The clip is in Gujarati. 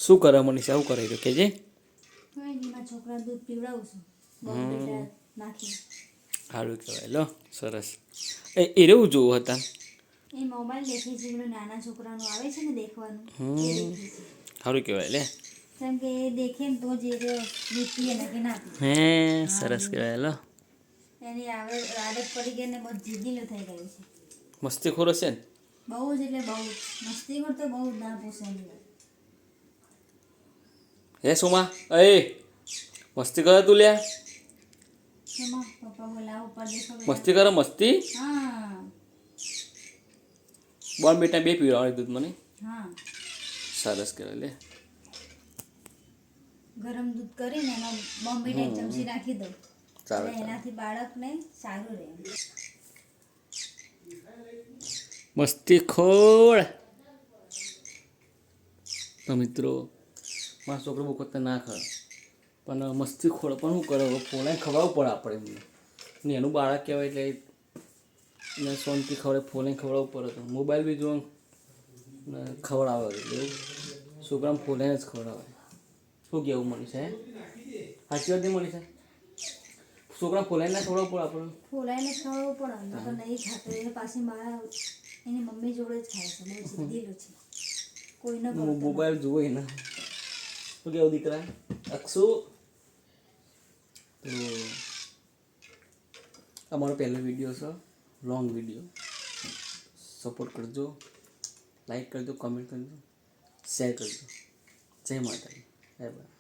શું કરે મનીષા? આવું કરે કે જે છોકરા દૂધ પીવડાવું છું બોમ્બીટા નાખી. સારું કહેવાય. લો સરસ. એ રેવું જોવું હતા એ મોબાઈલ દેખે છે. પેલું નાના છોકરાનું આવે છે ને દેખવાનું. સારું કહેવાય લે. કેમ કે એ દેખે ને તો જ એ દૂધ પીએ ને કે ના પીએ. હે સરસ કહેવાય. લો એની આદત પડી ગઈ ને બહુ જીદીલો થઈ ગયું છે. મસ્તી ખોરો છે ને? બહુ જ એટલે બહુ મસ્તી કરતો બહુ ના પૂછે. હે સુમા એ મસ્તી કરે તું લ્યા? પપ્પા બોલાવો ઉપર દેખો મસ્તી કરે મસ્તી? હા બોલ બેટા 2 પીવડાવે દૂધ મને. હા સરસ કહેવાય લે. ગરમ દૂધ કરીને એમાં બોમ્બીટા એક ચમચી નાખી દઉં ચાલે એટલે એનાથી બાળકને સારું રહે. મસ્તી ખોળ. તો મિત્રો મારો છોકરો બહુ કરતા ના ખાય પણ મસ્તી ખોળ પણ શું કરે? ફોલાઈને ખવડાવવું પડે આપણે એમને. એનું બાળક કહેવાય એટલે ને શાંતિ ખવડે ફોલાઈને ખવડાવવું પડે. તો મોબાઈલ બી જો ને ખવડાવે એવું છોકરાને ફોલાઈને જ ખવડાવે. શું કહેવું મનીષા? સાચી વાત નહીં મનીષા? છોકરા ફોલાઈને ના ખવડાવવું પડે આપણે? ફોલાઈને ખવડાવવું પડે તો નહીં ખાતો. એ પાછી મારા એની મમ્મી જોડે જ ખાય છે. બહુ જીદ્દીલું છે. કોઈ ન મોબાઈલ જોવે ને. શું કહેવું દીકરા? અક્ષુ તો અમારો પહેલો વિડીયો છે, લોંગ વિડીયો. સપોર્ટ કરજો, લાઈક કરજો, કમેન્ટ કરજો, શેર કરજો. જય માતાજી. Bye bye.